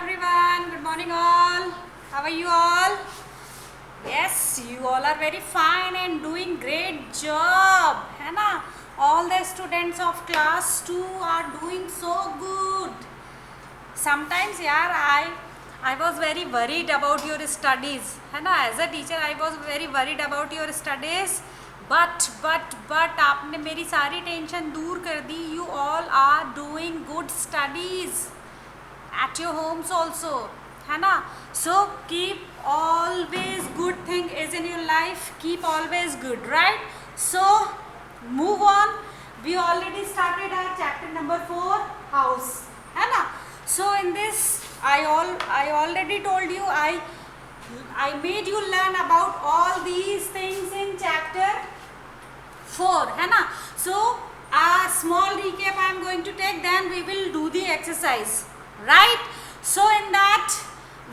everyone, good morning all. How are you all? Yes, you all are very fine and doing great job, है ना? All the students of class 2 are doing so good. Sometimes यार I was very worried about your studies, है ना? As a teacher I was very worried about your studies. But आपने मेरी सारी tension दूर कर दी. You all are doing good studies at your homes also, है ना? So keep always good thing is in your life. Keep always good, right? So move on. We already started our chapter number 4, house, है ना? So in this I already told you I made you learn about all these things in chapter 4, है ना? So a small recap I am going to take, then we will do the exercise, right? So in that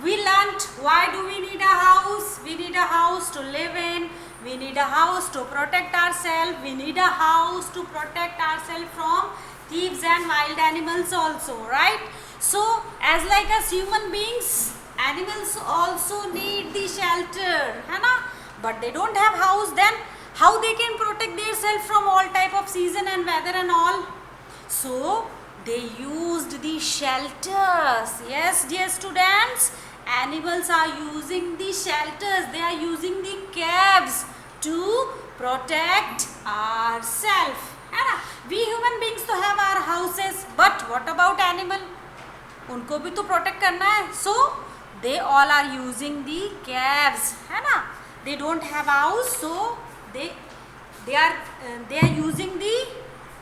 we learnt why do we need a house. We need a house to live in, we need a house to protect ourselves, we need a house to protect ourselves from thieves and wild animals also, right? So as like us human beings, animals also need the shelter, है ना? But they don't have house, then how they can protect themselves from all type of season and weather and all? So they used the shelters. Yes, dear students, animals are using the shelters, they are using the caves to protect ourselves, है ना? We human beings तो have our houses, but what about animal? उनको भी तो protect करना है. So they all are using the caves, है ना? They don't have house, so they are using the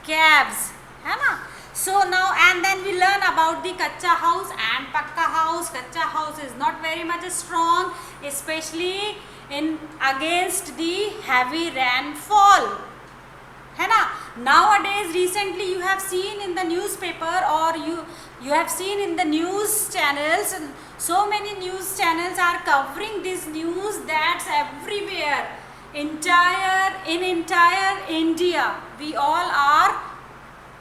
caves, है ना? So now and then we learn about the kacha house and pakka house. Kacha house is not very much strong, especially in against the heavy rainfall, है ना? Nowadays recently you have seen in the newspaper or you have seen in the news channels, so many news channels are covering this news that's everywhere. In entire India we all are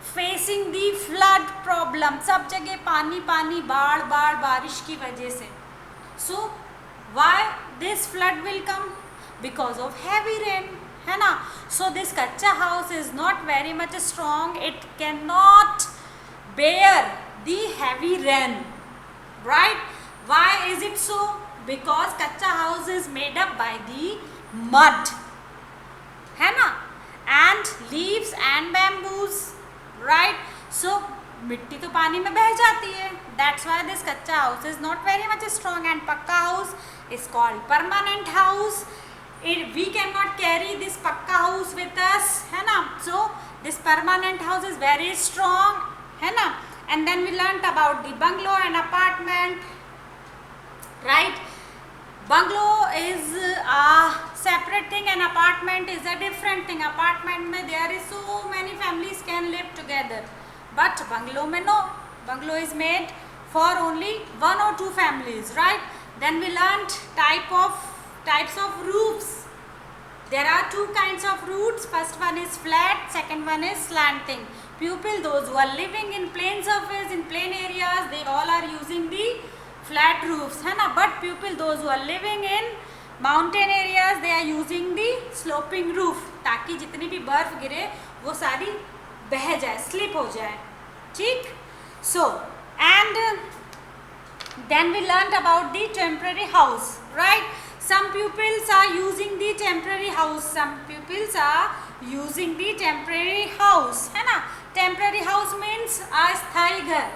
facing the flood problem. सब जगह पानी पानी बाढ़ बारिश की वजह से. So why this flood will come? Because of heavy rain, है ना? So this kacha house is not very much strong, it cannot bear the heavy rain, right? Why is it so? Because kacha house is made up by the mud, है ना? And leaves and bamboos, right? So मिट्टी तो पानी में बह जाती है. That's why this kacha house is not very much strong, and pakka house is called permanent house. We cannot carry this pakka house with us, है ना? So this permanent house is very strong, है ना? And then we learnt about the bungalow and apartment, right? Bungalow is a separate thing and apartment is a different thing. Apartment में there is so many families can live together, but bungalow में no. Bungalow is made for only 1 or 2 families, right? Then we learnt types of roofs. There are 2 kinds of roofs. First one is flat, second one is slanting. Pupil, those who are living in plain surface, in plain areas, they all are using the flat roofs, है ना? But pupil, those who are living in mountain areas, they are using the sloping roof, ताकि जितनी भी बर्फ गिरे वो सारी बह जाए, slip हो जाए, ठीक? So and then we learnt about the temporary house, right? Some pupils are using the temporary house, some pupils are using the temporary house, है ना? Temporary house means अस्थायी घर,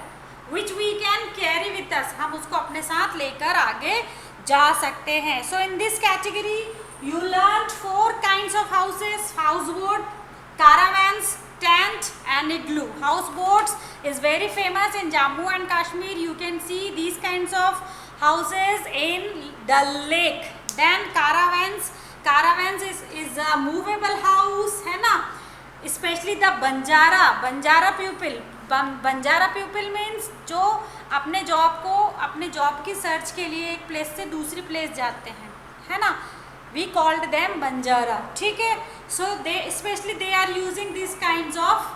which we can carry with us. हम उसको अपने साथ लेकर आगे जा सकते हैं. So in this category you learnt 4 kinds of houses: houseboat, caravans, tent and igloo. Houseboats is very famous in Jammu and Kashmir. You can see these kinds of houses in the lake. Then caravans is a movable house, है ना? Especially the Banjara pupil means जो अपने job की search के लिए एक place से दूसरी प्लेस जाते हैं, है ना? We called them Banjara, ठीक है? So they are using these kinds of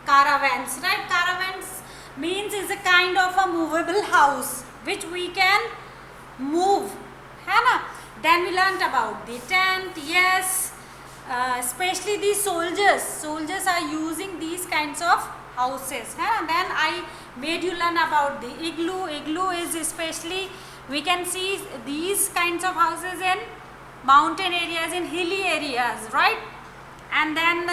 caravans, right? Caravans means is a kind of a movable house. which we can move, है ना. Then we learnt about the tent. Yes, especially the soldiers are using these kinds of houses, है ना. Then I made you learn about the igloo is especially we can see these kinds of houses in mountain areas, in hilly areas, right. And then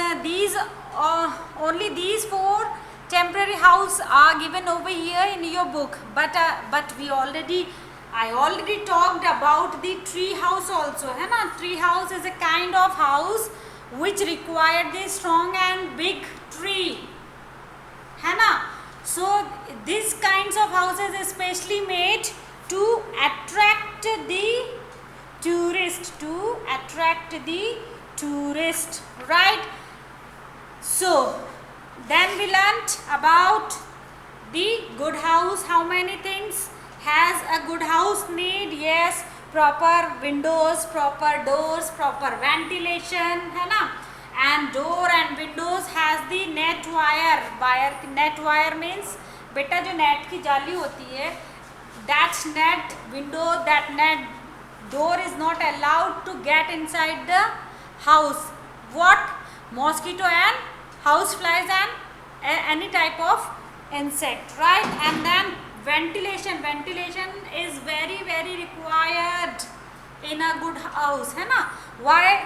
only these 4 temporary house are given over here in your book, but I already talked about the tree house also, है ना. Tree house is a kind of house which required the strong and big tree, है ना. So these kinds of houses especially made to attract the tourist, right. So then we learnt about the good house. How many things has a good house need? Yes, proper windows, proper doors, proper ventilation, है ना. And door and windows has the net wire means बेटा जो net की जाली होती है, that net window, that net door is not allowed to get inside the house. What? Mosquito and house flies and any type of insect, right. And then ventilation is very required in a good house, है ना. Why?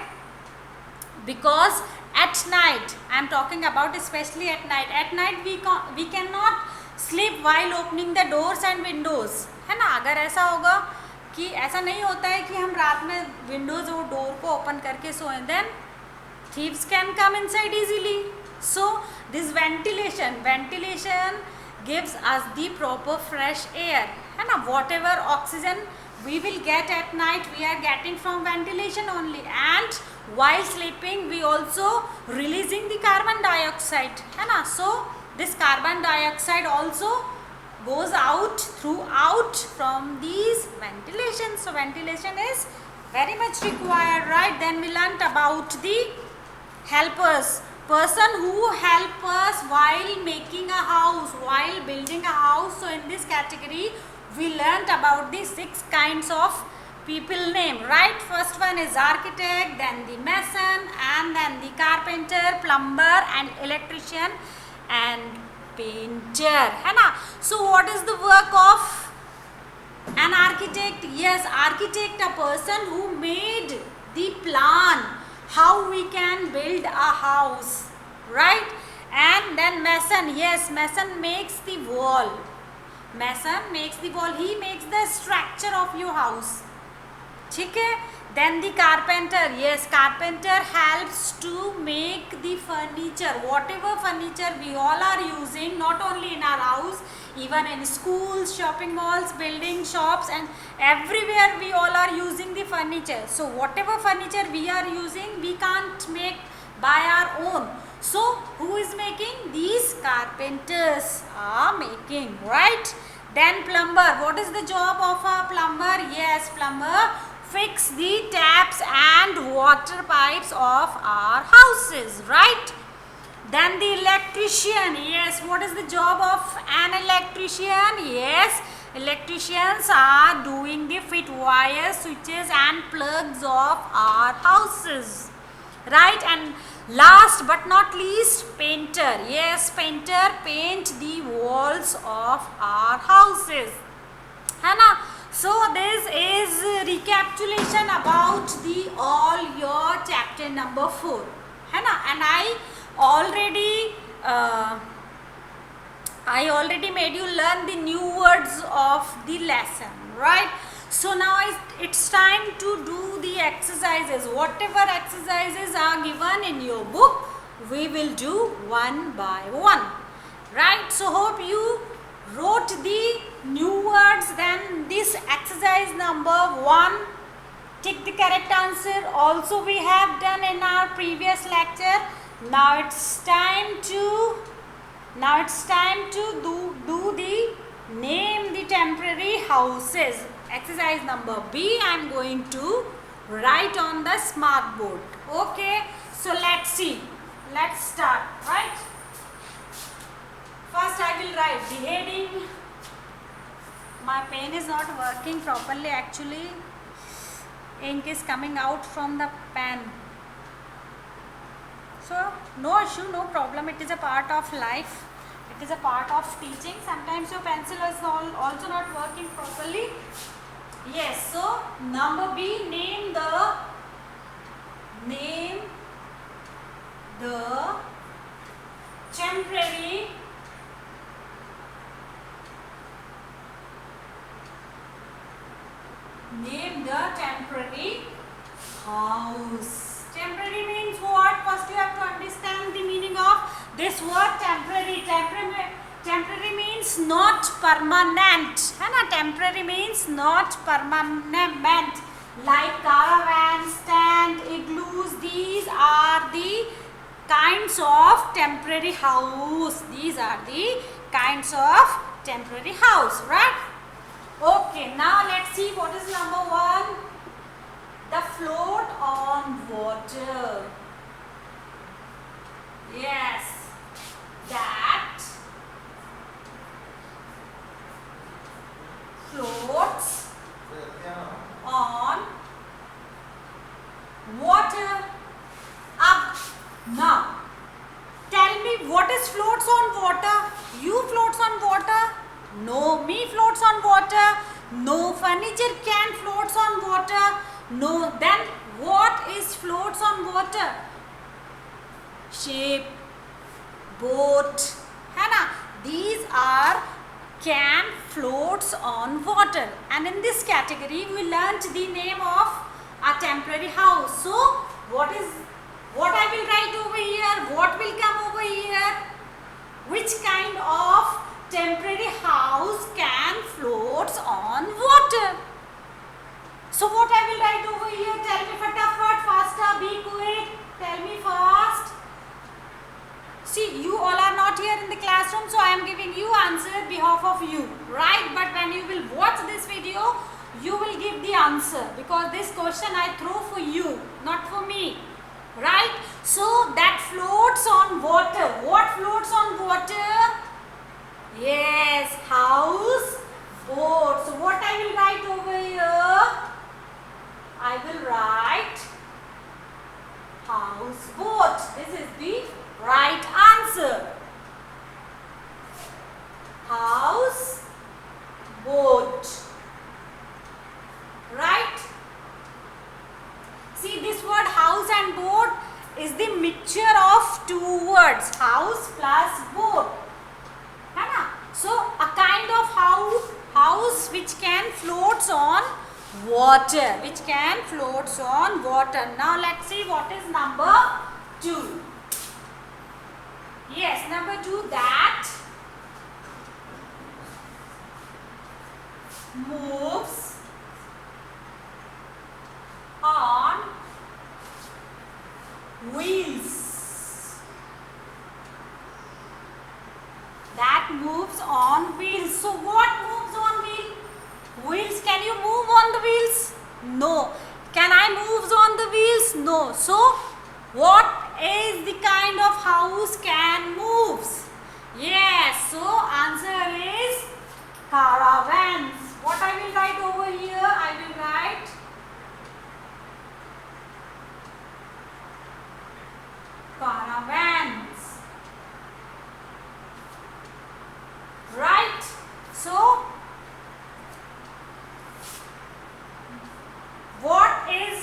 Because at night, I am talking about especially at night we cannot sleep while opening the doors and windows, है ना. अगर ऐसा होगा कि ऐसा नहीं होता है कि हम रात में विंडोज और डोर को ओपन करके सोएं, then thieves can come inside easily. So this ventilation gives us the proper fresh air, है ना. Whatever oxygen we will get at night, we are getting from ventilation only. And while sleeping we also releasing the carbon dioxide, है ना. So this carbon dioxide also goes out throughout from these ventilation. So ventilation is very much required, right. Then we learnt about the helpers, person who help us while making a house, while building a house. So in this category we learnt about the 6 kinds of people name, right. First one is architect, then the mason, and then the carpenter, plumber and electrician and painter, है ना. So what is the work of an architect? Yes, architect, a person who made the plan how we can build a house, right. And then mason, yes, mason makes the wall, he makes the structure of your house, ठीक है. Then the carpenter, yes, carpenter helps to make the furniture, whatever furniture we all are using, not only in our house, even in schools, shopping malls, building shops, and everywhere we all are using the furniture. So whatever furniture we are using, we can't make by our own. So who is making? These carpenters are making, right. Then plumber, what is the job of a plumber? Yes, plumber fix the taps and water pipes of our houses, right. Then the electrician, yes, what is the job of an electrician? Yes, electricians are doing the fit wires, switches and plugs of our houses, right. And last but not least, painter, yes, painter paint the walls of our houses, है ना. So this is recapitulation about the all your chapter number 4, है ना. And I already made you learn the new words of the lesson, right. So now it's time to do the exercises. Whatever exercises are given in your book, we will do one by one, right. So hope you wrote the new words. Then this exercise number 1, tick the correct answer, also we have done in our previous lecture. Now it's time to do the name the temporary houses. Exercise number B I am going to write on the smart board. Okay, so let's see, let's start, right. First I will write the heading, My pen is not working properly actually. Ink is coming out from the pen. So no issue, no problem. It is a part of life. It is a part of teaching. Sometimes your pencil is also not working properly. Yes. So number B, name the temporary house. Temporary means what? First you have to understand the meaning of this word temporary. Temporary means not permanent. है ना? Temporary means not permanent. Like caravan, stand, igloos. These are the kinds of temporary house. These are the kinds of temporary house, right? Okay, now let's see what is number 1. The float on water. Yes, that floats on water. Up. Now, tell me what is floats on water? You floats on water? No. Me floats on water? No. Furniture can floats on water? No. Then what is floats on water? Ship, boat, है ना? These are can floats on water. And in this category we learnt the name of a temporary house. So what I will write over here? What will come over here? Which kind of temporary house can floats on water? So what I will write over here? Tell me fatafat, faster, be quick. Tell me fast. See, you all are not here in the classroom, so I am giving you answer behalf of you, right? But when you will watch this video, you will give the answer, because this question I throw for you, not for me, right? So that floats on water. What floats on water? Yes, house, boat. So what I will write over here? I will write house, boat. This is the right answer. House, boat. Right? See, this word house and boat is the mixture of two words, house plus boat. है ना? So a kind of house which can floats on water. Which can floats on water. Now let's see what is number 2. Yes, number 2, that moves on wheels. That moves on wheels. So what moves on wheels? Wheels, can you move on the wheels? No. Can I move on the wheels? No. So what is the kind of house can moves? Yes. So answer is caravans. What I will write over here? I will write caravans. Right? So what is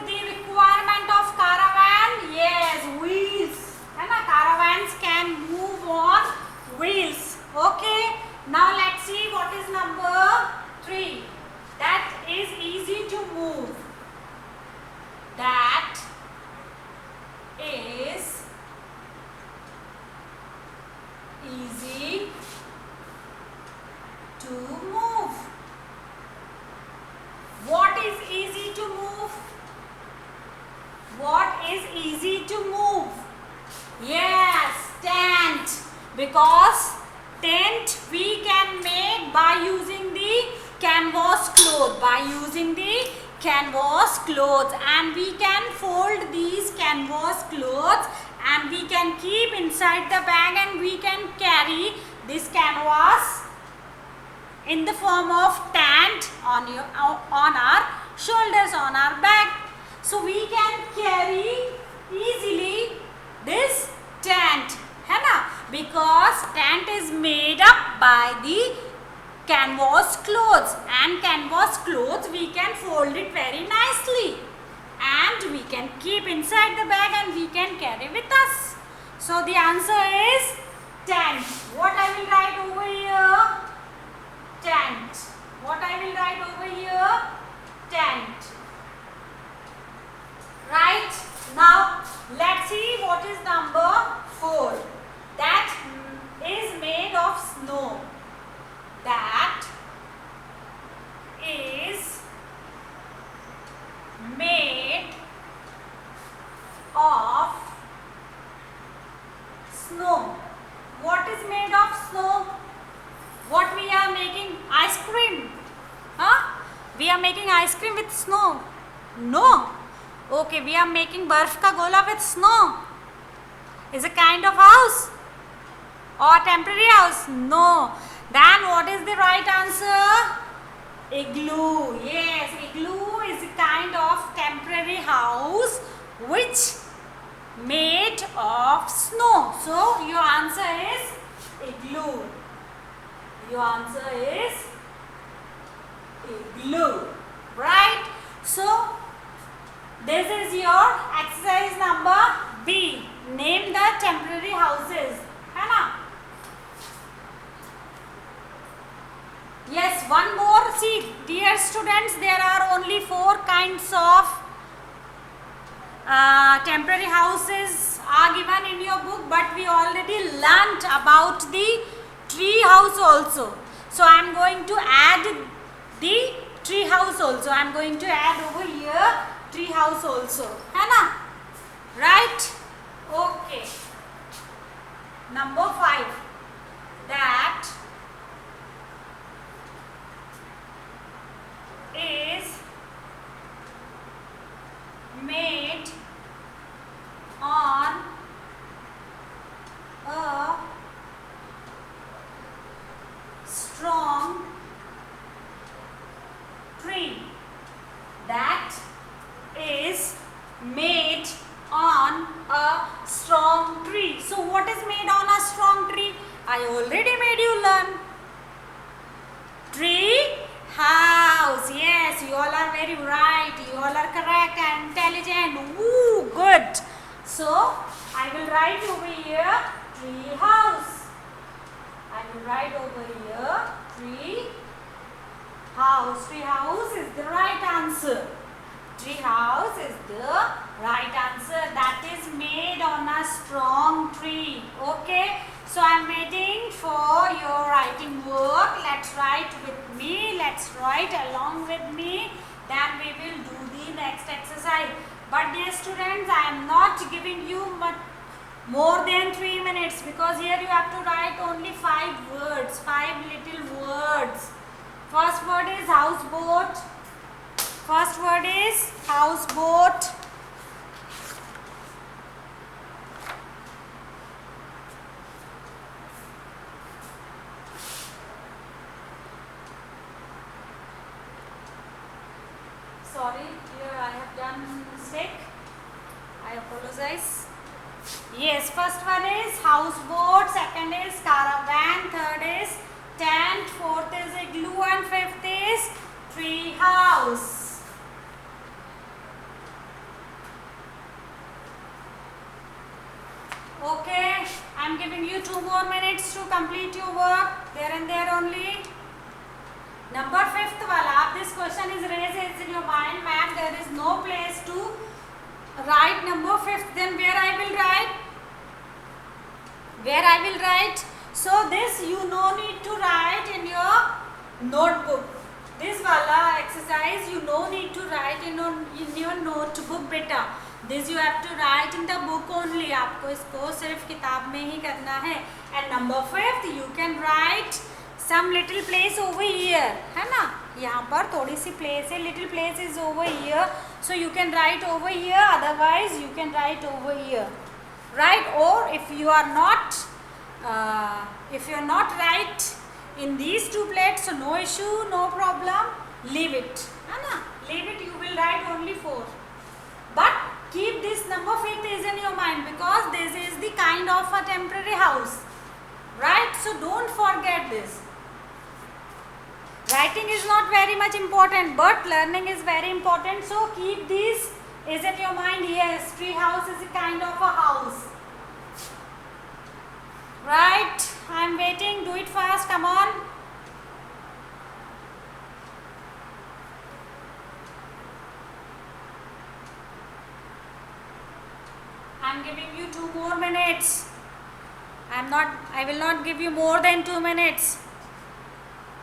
the requirement of caravan? Yes, wheels. And caravans can move on wheels. Okay. Now let's see what is number 3. That is easy to move. That is easy to move. What is easy to move? What is easy to move? Yes, tent. Because tent we can make by using the canvas cloth. By using the canvas clothes, and we can fold these canvas clothes and we can keep inside the bag, and we can carry this canvas in the form of tent on our shoulders, on our back. So we can carry easily this tent, है ना? Because tent is made up by the canvas clothes, and canvas clothes we can fold it very nicely, and we can keep inside the bag and we can carry with us. So the answer is tent. What I will write over here? Tent. What I will write over here? Tent. Right. Now let's see what is number 4. That is made of snow. That is made of snow. What is made of snow? What we are making? Ice cream. Huh? We are making ice cream with snow. No. Okay, we are making barf ka gola with snow. Is a kind of house or temporary house? No. Then what is the right answer? Igloo. Yes, igloo is a kind of temporary house which made of snow. So your answer is igloo. Your answer is igloo. Right? So this is your exercise number B. Name the temporary houses. है ना? Yes, one more. See, dear students, there are only 4 kinds of temporary houses are given in your book, but we already learnt about the tree house also. So I am going to add the tree house also. I am going to add over here tree house also. है ना? Right? Okay. Number 5. That is made on a strong tree. That is made on a strong tree. So what is made on a strong tree? I already made you learn. Tree house. Yes, you all are very right. You all are correct and intelligent. Ooh, good. So I will write over here tree house. I will write over here tree house. Tree house is the right answer. Tree house is the right answer. That is made on a strong tree. Okay. So I am waiting for your writing work. Let's write with me. Let's write along with me. Then we will do the next exercise. But dear students, I am not giving you much more than 3 minutes, because here you have to write only 5 words, 5 little words. First word is houseboat. First word is houseboat. Sorry, here I have done mistake. I apologize. Yes, first one is houseboat, second is caravan, third is tent, fourth is igloo, and fifth is tree house. Okay, I am giving you 2 more minutes to complete your work. There and there only. Number 5th wala, this question is raised in your mind, ma'am, there is no place to write number 5th, then where I will write? Where I will write? So this you no need to write in your notebook. This wala exercise you no need to write in your notebook beta. This you have to write in the book only. आपको इसको सिर्फ किताब में ही करना है. And number 5th you can write some little place over here, है ना? यहाँ पर थोड़ी सी place है, little place is over here, so you can write over here. Otherwise, you can write over here, right? Or if you are not right in these two plates, so no issue, no problem, leave it, है ना, leave it, you will write only 4. But keep this number 5th is in your mind, because this is the kind of a temporary house, right? So don't forget this. Writing is not very much important, but learning is very important, so keep this is in your mind. Yes, tree house is a kind of a house, right? I am waiting, do it fast, come on. I am giving you 2 more minutes. I will not give you more than 2 minutes,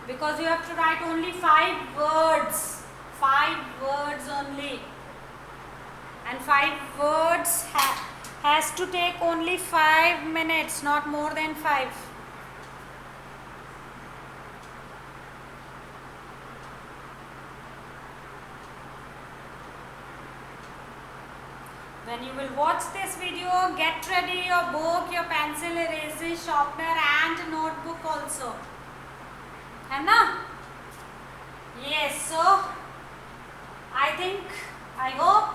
because you have to write only 5 words. 5 words only. And 5 words has to take only 5 minutes, not more than 5. When you will watch this video, get ready your book, your pencil, eraser, sharpener and notebook also. है ना? Yes, so I hope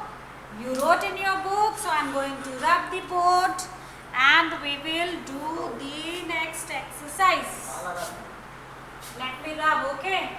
you wrote in your book, so I am going to rub the board and we will do the next exercise. Let me rub, okay?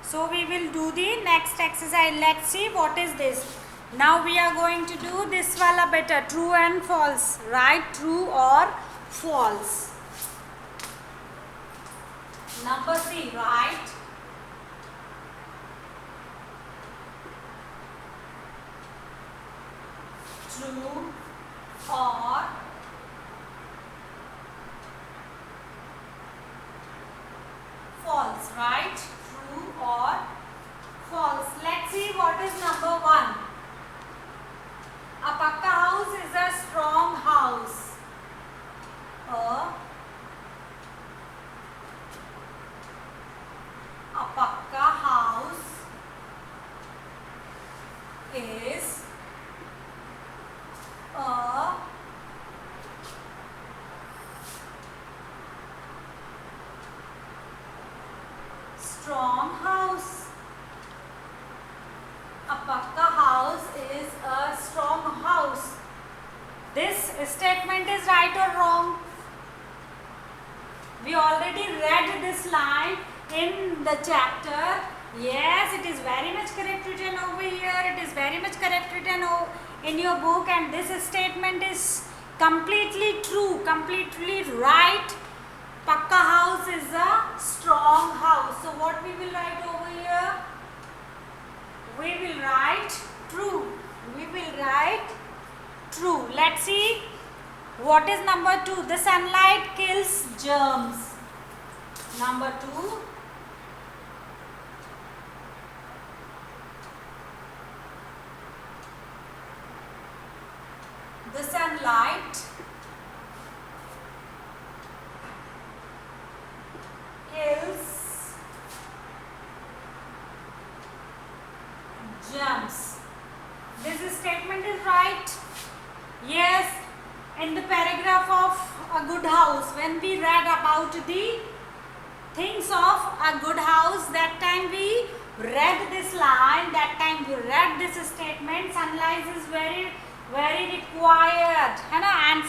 So we will do the next exercise. Let's see what is this. Now we are going to do this wala better, true and false. Write true or false. Number 3, write true or false, right? True or false. Let's see what is number 1. A pakka house is a strong house. A pakka house is a strong house. A pakka house is a strong house. This statement is right or wrong? We already read this line in the chapter. Yes, it is very much correct written over here. It is very much correct written in your book, and this statement is completely true, completely right. Pakka house is a strong house. So what we will write over here? We will write true. We will write true. Let's see what is number 2. The sunlight kills germs. Number 2. The sunlight kills germs. This statement is right. Yes, in the paragraph of a good house, when we read about the things of a good house, that time we read this line, that time we read this statement. Sunlight is very required, है ना, and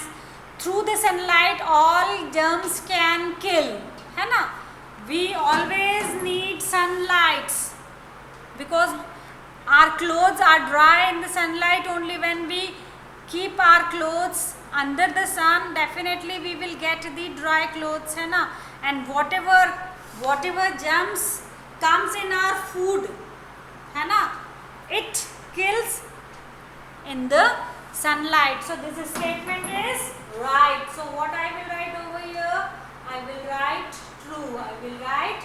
through the sunlight all germs can kill, है ना. We always need sunlight, because our clothes are dry in the sunlight. Only when we keep our clothes under the sun, definitely we will get the dry clothes, है ना. And whatever germs comes in our food, है ना, it kills in the sunlight. So this statement is right. So what I will write over here? I will write true. I will write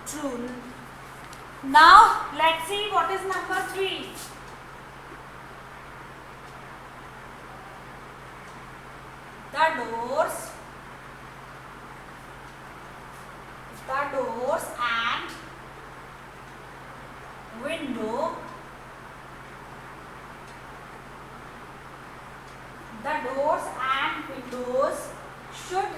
true. Now let's see what is number 3. the doors and window the doors and windows should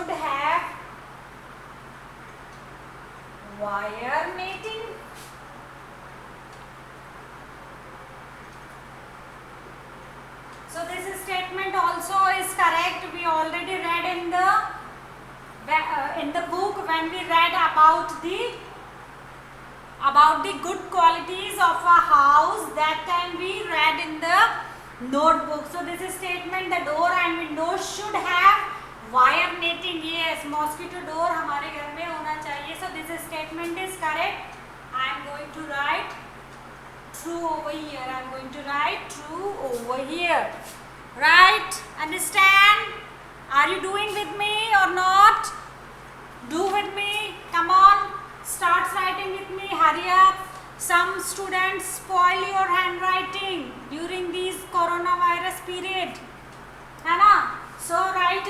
have wire netting. So this statement also is correct. We already read in the book when we read about the good qualities of a house. That time we read in the notebook. So this is statement, the door and windows should have wire netting. Yes, mosquito door हमारे घर में होना चाहिए. So this statement is correct. I am going to write true over here. I am going to write true over here. Right? Understand? Are you doing with me or not? Do with me. Come on. Start writing with me. Hurry up. Some students spoil your handwriting during this coronavirus period. है ना? So write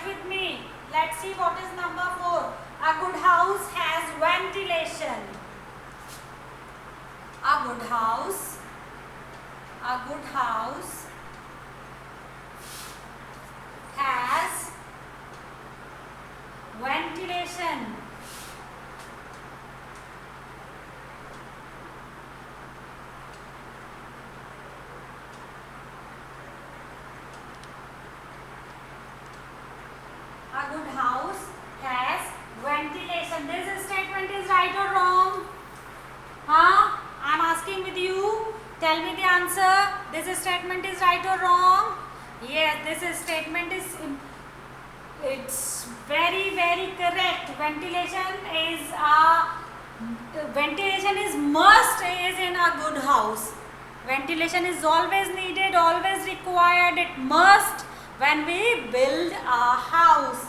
with me. Let's see what is number 4. A good house has ventilation. A good house has ventilation. A good house has ventilation. This statement is right or wrong? Huh? I am asking with you. Tell me the answer. This statement is right or wrong? Yes, this statement is it's very correct. Ventilation is must is in a good house. Ventilation is always needed, always required. It must when we build a house.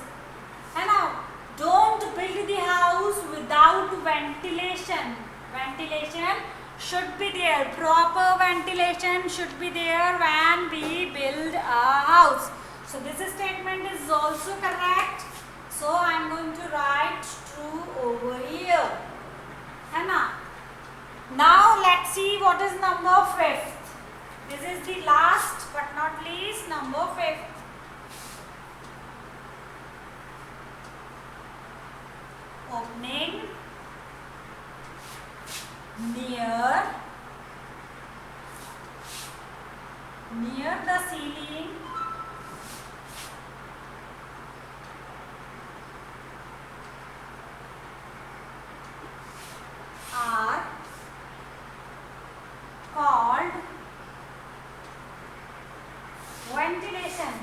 And now, don't build the house without ventilation. Ventilation should be there. Proper ventilation should be there when we build a house. So this statement is also correct. So I am going to write true over here. Hana? Now let's see what is number 5th. This is the last but not least, number 5th. Opening near the ceiling are called ventilation.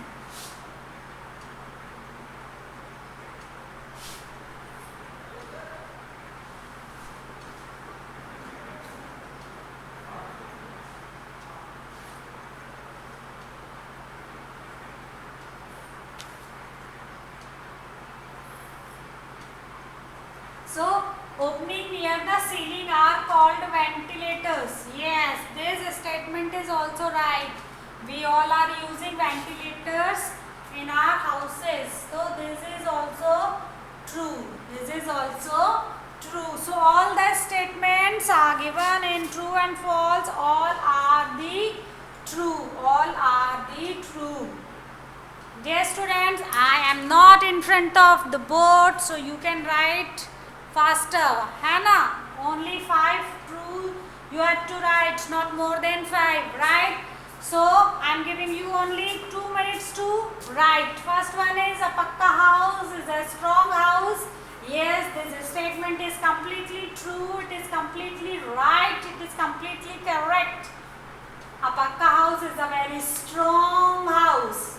So, opening near the ceiling are called ventilators. Yes, this statement is also right. We all are using ventilators in our houses. So, this is also true. This is also true. So, all the statements are given in true and false. All are the true. All are the true. Dear students, I am not in front of the board, so you can write faster. Hannah, only 5 true you have to write, not more than 5, right? So I am giving you only 2 minutes to write. First one is a pakka house is a strong house. Yes, this statement is completely true. It is completely right. It is completely correct. A pakka house is a very strong house.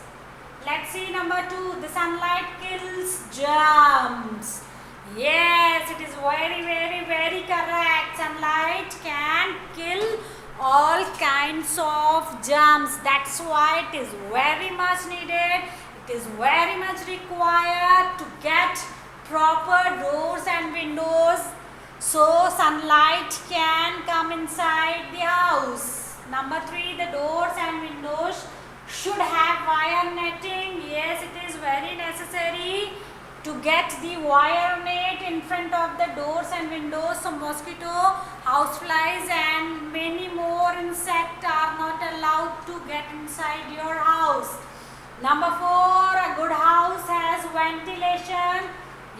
Let's see number 2. The sunlight kills germs. Yes, it is very correct. Sunlight can kill all kinds of germs. That's why it is very much needed. It is very much required to get proper doors and windows so sunlight can come inside the house. Number 3, the doors and windows should have wire netting. Yes, it is very necessary to get the wire net in front of the doors and windows, so mosquito, houseflies and many more insects are not allowed to get inside your house. Number 4, a good house has ventilation.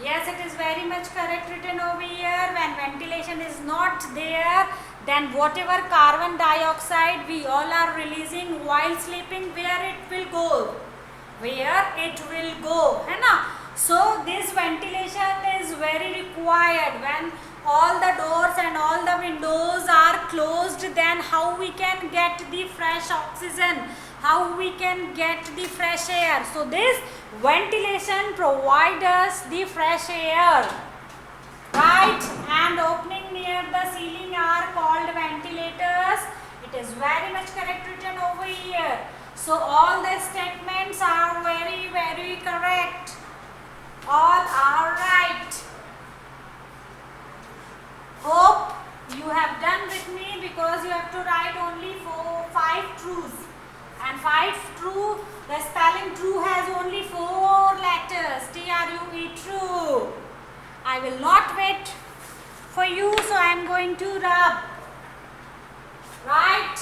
Yes, it is very much correct written over here. When ventilation is not there, then whatever carbon dioxide we all are releasing while sleeping, where it will go? Where it will go, है ना? So this ventilation is very required. When all the doors and all the windows are closed, then how we can get the fresh oxygen? How we can get the fresh air? So this ventilation provides us the fresh air, right? And opening near the ceiling are called ventilators. It is very much correct written over here. So all the statements are very correct. All are right. Hope you have done with me, because you have to write only 5 truths. And 5 true, the spelling true has only 4 letters. T-R-U-E, true. I will not wait for you, so I am going to rub. Right?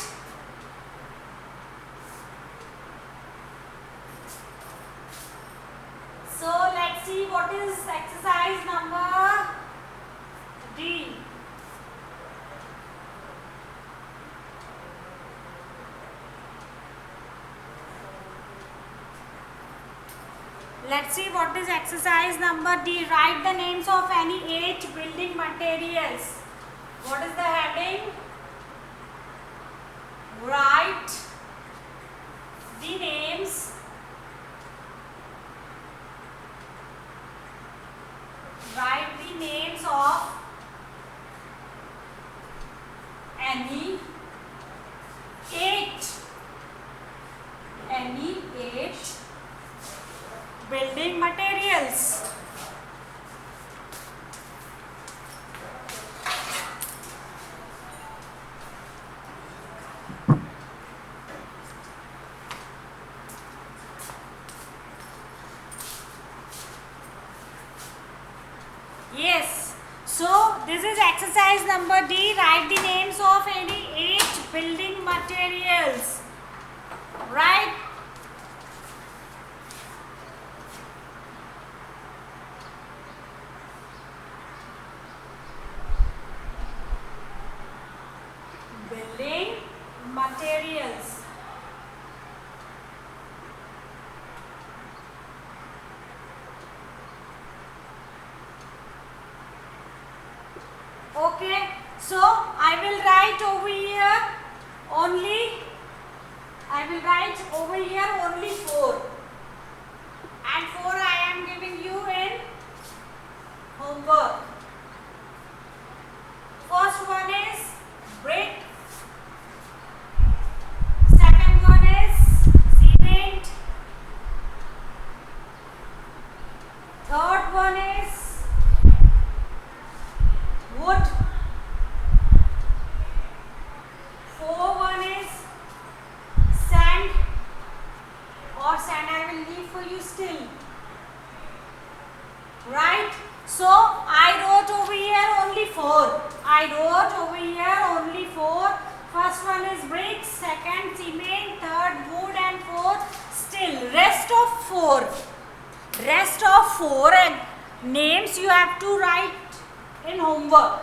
So let's see what is exercise number D. Let's see what is exercise number D. Write the names of any 8 building materials. What is the heading? Write the names of any 8 building materials. Yes, so this is exercise number D. Write the names of any 8 building materials. Right? Building materials. Okay, so I will write over here only 4, and 4 I am giving you in homework. First one is brick, second one is cement, third one is wood, fourth one is sand, or sand I will leave for you still. Right? So I wrote over here only 4. First one is brick, second cement, third wood, and fourth still. Rest of 4 names you have to write in homework.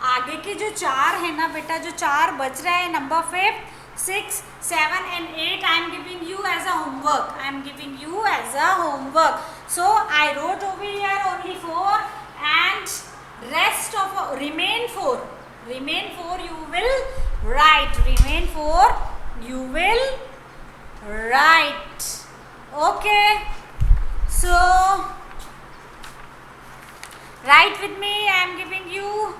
आगे के जो 4 है ना बेटा, जो 4 बच रहे हैं, number 5, 6, 7 and 8 I am giving you as a homework. So I wrote over here only 4, and rest of remain 4 you will write. Okay, so write with me. I am giving you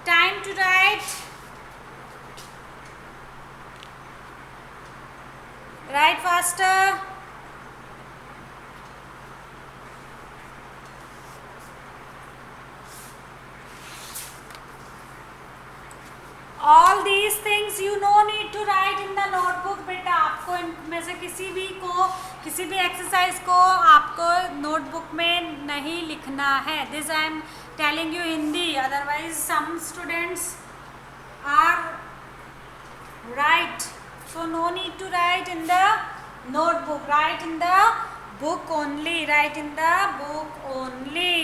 time to write. Write faster. All these things you no need to write in the notebook. बेटा आपको इनमें से किसी भी exercise को आपको notebook में नहीं लिखना है. This I am telling you Hindi, otherwise some students are write. So no need to write in the notebook, write in the book only, write in the book only.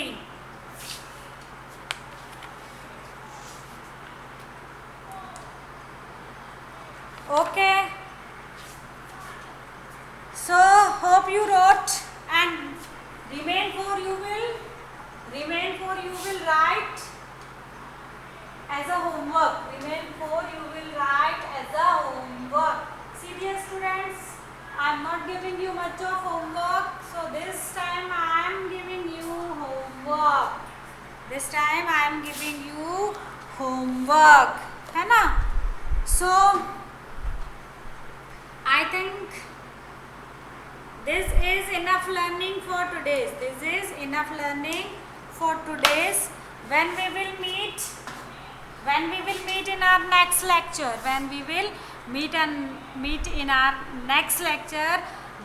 Okay, so hope you wrote, and remain for you will write as a homework. Remain for you will write as a homework. See dear students, I am not giving you much of homework, so this time I am giving you homework. This time I am giving you homework, है ना? So I think this is enough learning for today's. This is enough learning for today's. When we will meet in our next lecture, in our next lecture,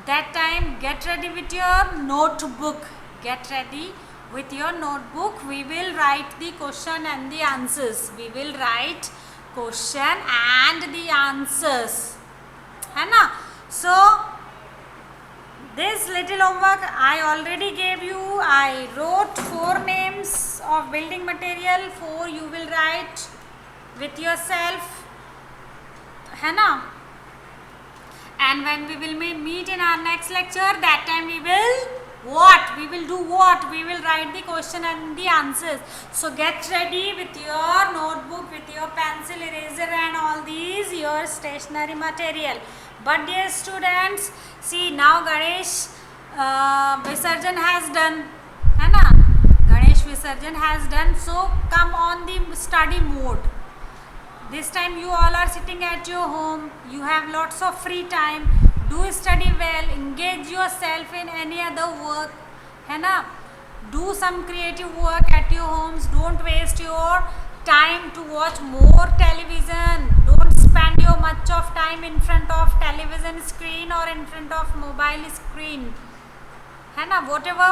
that time get ready with your notebook. Get ready with your notebook. We will write the question and the answers. We will write question and the answers, है ना? So this little homework I already gave you. I wrote 4 names of building material. 4 you will write with yourself, है ना? And when we will meet in our next lecture, that time we will write the question and the answers. So get ready with your notebook, with your pencil, eraser and all these your stationery material. But dear students, see now Ganesh Visarjan has done, है ना? Ganesh Visarjan has done. So come on the study mode. This time you all are sitting at your home. You have lots of free time. Do study well. Engage yourself in any other work, है ना? Do some creative work at your homes. Don't waste your time to watch more television. Don't spend your much of time in front of television screen or in front of mobile screen, है ना? Whatever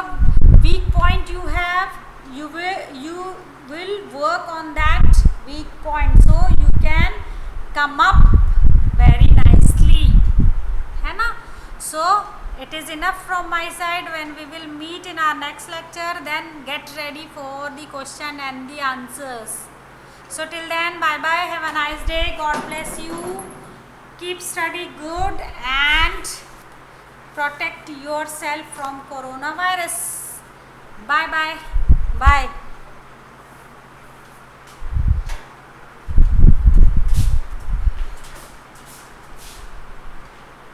weak point you have, you will work on that weak point, so you can come up very nicely, है ना? So it is enough from my side. When we will meet in our next lecture, then get ready for the question and the answers. So till then, bye bye, have a nice day, God bless you, keep study good and protect yourself from coronavirus. Bye bye. Bye.